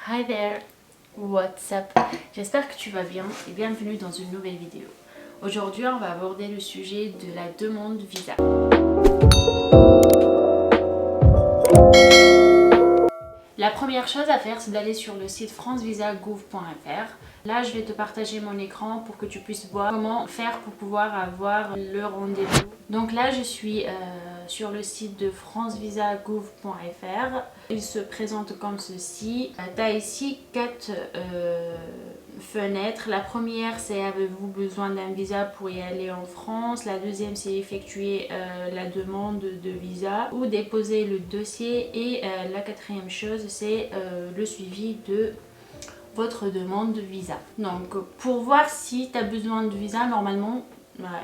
Hi there, what's up? J'espère que tu vas bien et bienvenue dans une nouvelle vidéo. Aujourd'hui, on va aborder le sujet de la demande visa. La première chose à faire, c'est d'aller sur le site francevisagouv.fr. Là, je vais te partager mon écran pour que tu puisses voir comment faire pour pouvoir avoir le rendez-vous. Donc là, je suis sur le site de francevisagouv.fr. Il se présente comme ceci. Tu as ici 4 fenêtres. La première, c'est avez-vous besoin d'un visa pour y aller en France. La deuxième, c'est effectuer la demande de visa ou déposer le dossier. Et la quatrième chose, c'est le suivi de votre demande de visa. Donc pour voir si tu as besoin de visa, normalement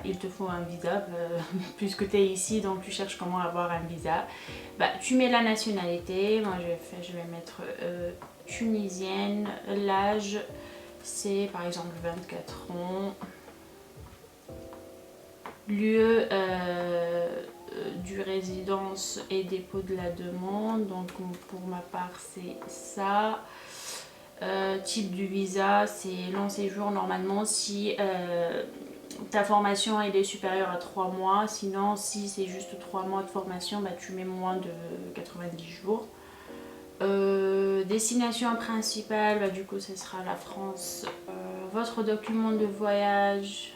il te faut un visa puisque tu es ici, donc tu cherches comment avoir un visa. Tu mets la nationalité. Moi je vais mettre tunisienne. L'âge c'est par exemple 24 ans. Lieu du résidence et dépôt de la demande, donc pour ma part c'est ça. Type du visa, c'est long séjour normalement si ta formation elle est supérieure à 3 mois. Sinon, si c'est juste 3 mois de formation, tu mets moins de 90 jours. Destination principale, du coup, ce sera la France. Votre document de voyage,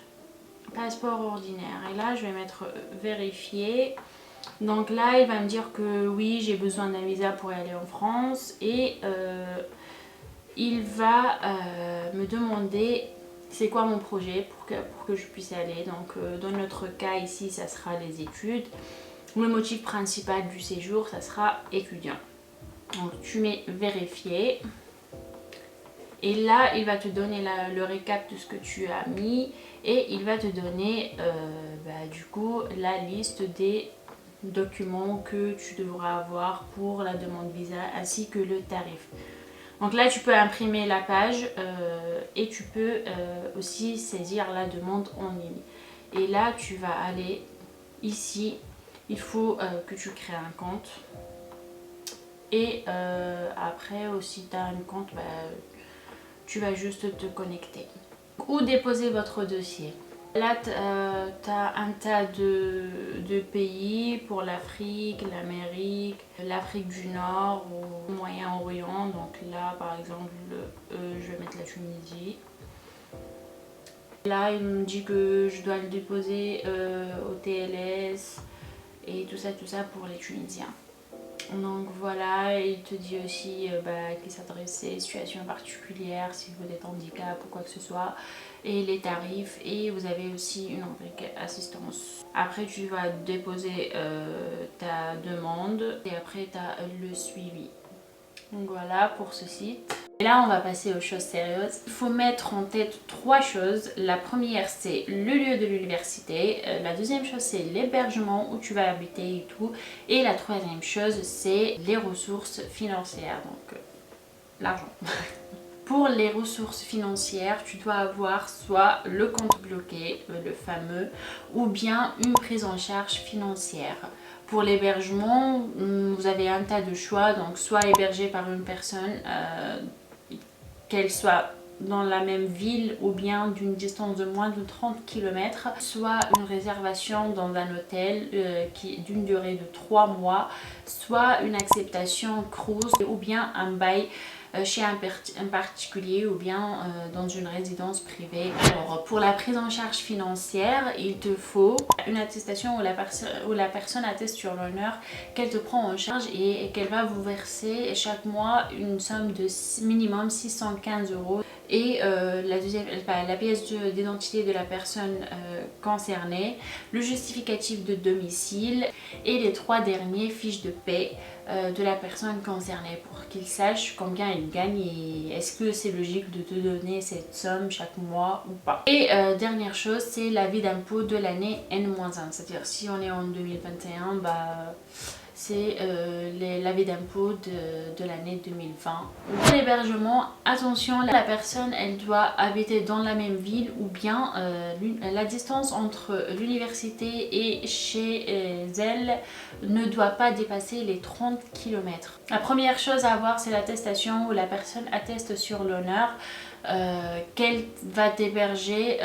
passeport ordinaire. Et là, je vais mettre vérifier. Donc là, il va me dire que oui, j'ai besoin d'un visa pour aller en France. Et il va me demander c'est quoi mon projet pour que je puisse aller. Donc dans notre cas ici, ça sera les études. Le motif principal du séjour, ça sera étudiant. Donc tu mets vérifier. Et là, il va te donner le récap de ce que tu as mis. Et il va te donner du coup la liste des documents que tu devras avoir pour la demande visa ainsi que le tarif. Donc là, tu peux imprimer la page et tu peux aussi saisir la demande en ligne. Et là, tu vas aller ici. Il faut que tu crées un compte. Et après aussi, tu as un compte, tu vas juste te connecter. Où déposer votre dossier. Là, tu as un tas de pays pour l'Afrique, l'Amérique, l'Afrique du Nord ou le Moyen-Orient. Donc là, par exemple, je vais mettre la Tunisie. Là, il me dit que je dois le déposer au TLS et tout ça pour les Tunisiens. Donc voilà, il te dit aussi qu'il s'adressait à une situation particulière, si vous êtes handicap ou quoi que ce soit, et les tarifs, et vous avez aussi une rubrique assistance. Après tu vas déposer ta demande et après tu as le suivi. Donc voilà pour ce site. Et là, on va passer aux choses sérieuses. Il faut mettre en tête 3 choses. La première, c'est le lieu de l'université. La deuxième chose, c'est l'hébergement où tu vas habiter et tout. Et la troisième chose, c'est les ressources financières, donc l'argent. Pour les ressources financières, tu dois avoir soit le compte bloqué, le fameux, ou bien une prise en charge financière. Pour l'hébergement, vous avez un tas de choix, donc soit hébergé par une personne, qu'elle soit dans la même ville ou bien d'une distance de moins de 30 km, soit une réservation dans un hôtel d'une durée de 3 mois, soit une acceptation cruise ou bien un bail chez un particulier ou bien dans une résidence privée. Alors pour la prise en charge financière, il te faut une attestation où la personne atteste sur l'honneur qu'elle te prend en charge et qu'elle va vous verser chaque mois une somme de minimum 615 €. Et la pièce d'identité de la personne concernée, le justificatif de domicile et les 3 derniers fiches de paie de la personne concernée pour qu'il sache combien il gagne et est-ce que c'est logique de te donner cette somme chaque mois ou pas. Et dernière chose, c'est l'avis d'impôt de l'année N-1, c'est-à-dire si on est en 2021, c'est l'avis d'impôt de l'année 2020. Pour l'hébergement, attention, la personne elle doit habiter dans la même ville ou bien la distance entre l'université et chez elle ne doit pas dépasser les 30 km. La première chose à avoir, c'est l'attestation où la personne atteste sur l'honneur qu'elle va t'héberger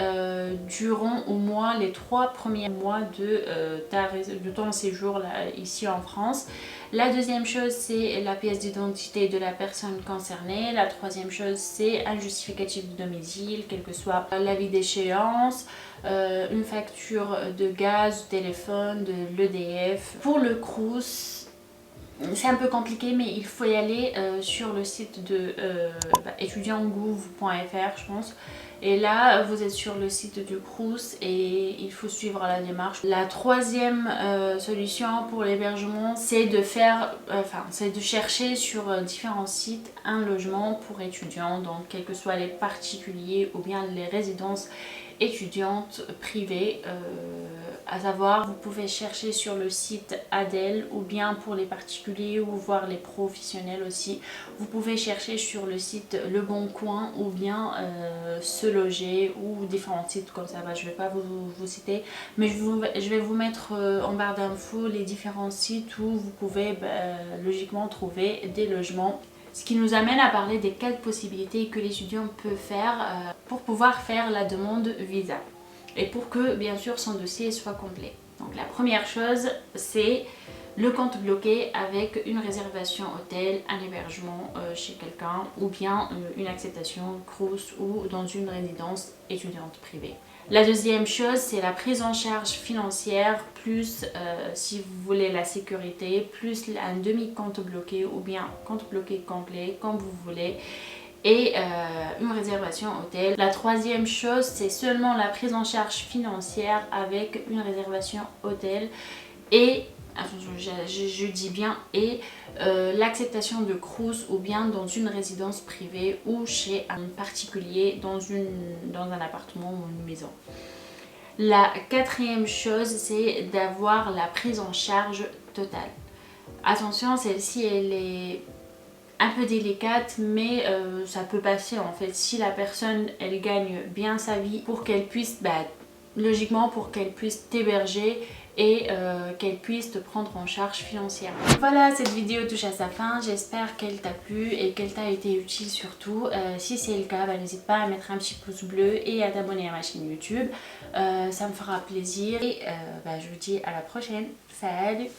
durant au moins les 3 premiers mois de ton séjour là, ici en France. La deuxième chose, c'est la pièce d'identité de la personne concernée. La troisième chose, c'est un justificatif de domicile, quel que soit l'avis d'échéance, une facture de gaz, de téléphone, de l'EDF. Pour le Crous, c'est un peu compliqué, mais il faut y aller sur le site de étudiantgouv.fr, je pense. Et là, vous êtes sur le site du Crous et il faut suivre la démarche. La troisième solution pour l'hébergement, c'est de chercher sur différents sites un logement pour étudiants, donc quels que soient les particuliers ou bien les résidences étudiantes privées. À savoir, vous pouvez chercher sur le site Adel ou bien pour les particuliers ou voir les professionnels aussi. Vous pouvez chercher sur le site Le Bon Coin ou bien Se Loger ou différents sites comme ça. Je ne vais pas vous citer, mais je vais vous mettre en barre d'infos les différents sites où vous pouvez logiquement trouver des logements. Ce qui nous amène à parler des 4 possibilités que l'étudiant peut faire pour pouvoir faire la demande visa et pour que bien sûr son dossier soit complet. Donc la première chose, c'est le compte bloqué avec une réservation hôtel, un hébergement chez quelqu'un ou bien une acceptation Crous ou dans une résidence étudiante privée. La deuxième chose, c'est la prise en charge financière, plus si vous voulez la sécurité, plus un demi-compte bloqué ou bien compte bloqué complet, comme vous voulez, et une réservation hôtel. La troisième chose, c'est seulement la prise en charge financière avec une réservation hôtel et je dis bien l'acceptation de Crous ou bien dans une résidence privée ou chez un particulier dans un appartement ou une maison. La quatrième chose, c'est d'avoir la prise en charge totale. Attention, celle-ci elle est un peu délicate, mais ça peut passer en fait si la personne elle gagne bien sa vie pour qu'elle puisse logiquement pour qu'elle puisse t'héberger et qu'elle puisse te prendre en charge financièrement. Voilà, cette vidéo touche à sa fin, j'espère qu'elle t'a plu et qu'elle t'a été utile surtout. Si c'est le cas, n'hésite pas à mettre un petit pouce bleu et à t'abonner à ma chaîne YouTube, ça me fera plaisir et je vous dis à la prochaine, salut.